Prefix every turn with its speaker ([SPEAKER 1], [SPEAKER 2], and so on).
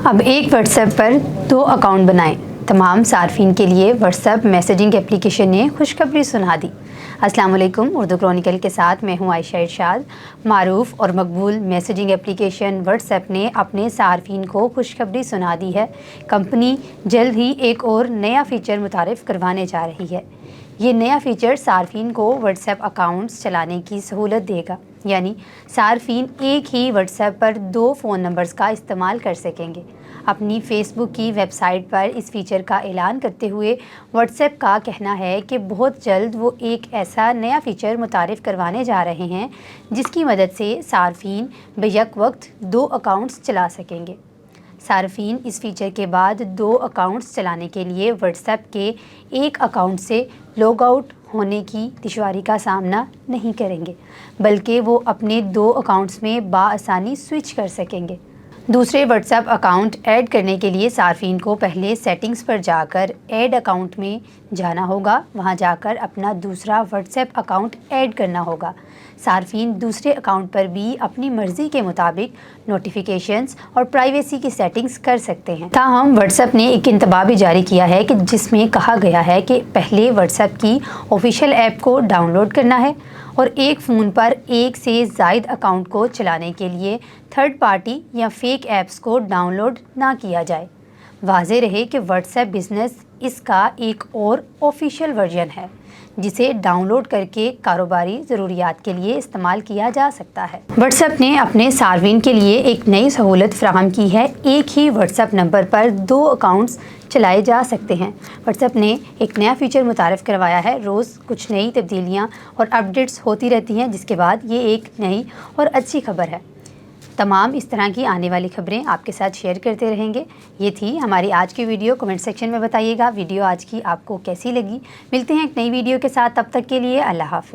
[SPEAKER 1] اب ایک what's app پر 2 account بنائیں۔ تمام صارفین کے لیے واٹس ایپ میسیجنگ اپلیکیشن نے خوشخبری سنا دی۔ السلام علیکم، اردو کرونیکل کے ساتھ میں ہوں عائشہ ارشاد۔ معروف اور مقبول میسیجنگ اپلیکیشن واٹس ایپ نے اپنے صارفین کو خوشخبری سنا دی ہے۔ کمپنی جلد ہی ایک اور نیا فیچر متعارف کروانے جا رہی ہے۔ یہ نیا فیچر صارفین کو واٹس ایپ اکاؤنٹس چلانے کی سہولت دے گا، یعنی صارفین ایک ہی واٹس ایپ پر 2 فون نمبرز کا استعمال کر سکیں گے۔ اپنی فیس بک کی ویب سائٹ پر اس فیچر کا اعلان کرتے ہوئے واٹس ایپ کا کہنا ہے کہ بہت جلد وہ ایک ایسا نیا فیچر متعارف کروانے جا رہے ہیں جس کی مدد سے صارفین بیک وقت 2 اکاؤنٹس چلا سکیں گے۔ صارفین اس فیچر کے بعد 2 اکاؤنٹس چلانے کے لیے واٹس ایپ کے ایک اکاؤنٹ سے لاگ آؤٹ ہونے کی دشواری کا سامنا نہیں کریں گے، بلکہ وہ اپنے 2 اکاؤنٹس میں بآسانی سوئچ کر سکیں گے۔ دوسرے واٹس ایپ اکاؤنٹ ایڈ کرنے کے لیے صارفین کو پہلے سیٹنگز پر جا کر ایڈ اکاؤنٹ میں جانا ہوگا، وہاں جا کر اپنا دوسرا واٹس ایپ اکاؤنٹ ایڈ کرنا ہوگا۔ صارفین دوسرے اکاؤنٹ پر بھی اپنی مرضی کے مطابق نوٹیفیکیشنز اور پرائیویسی کی سیٹنگز کر سکتے ہیں۔ تاہم واٹس ایپ نے ایک انتباہ بھی جاری کیا ہے کہ جس میں کہا گیا ہے کہ پہلے واٹس ایپ کی آفیشیل ایپ کو ڈاؤن لوڈ کرنا ہے اور ایک فون پر ایک سے زائد اکاؤنٹ کو چلانے کے لیے تھرڈ پارٹی یا فیک ایپس کو ڈاؤن لوڈ نہ کیا جائے۔ واضح رہے کہ واٹس ایپ بزنس اس کا ایک اور آفیشیل ورژن ہے جسے ڈاؤن لوڈ کر کے کاروباری ضروریات کے لیے استعمال کیا جا سکتا ہے۔ واٹس ایپ نے اپنے صارفین کے لیے ایک نئی سہولت فراہم کی ہے۔ ایک ہی واٹس ایپ نمبر پر 2 اکاؤنٹس چلائے جا سکتے ہیں۔ واٹس ایپ نے ایک نیا فیچر متعارف کروایا ہے۔ روز کچھ نئی تبدیلیاں اور اپڈیٹس ہوتی رہتی ہیں، جس کے بعد یہ ایک نئی اور اچھی خبر ہے۔ تمام اس طرح کی آنے والی خبریں آپ کے ساتھ شیئر کرتے رہیں گے۔ یہ تھی ہماری آج کی ویڈیو۔ کمنٹ سیکشن میں بتائیے گا ویڈیو آج کی آپ کو کیسی لگی۔ ملتے ہیں ایک نئی ویڈیو کے ساتھ، تب تک کے لیے اللہ حافظ۔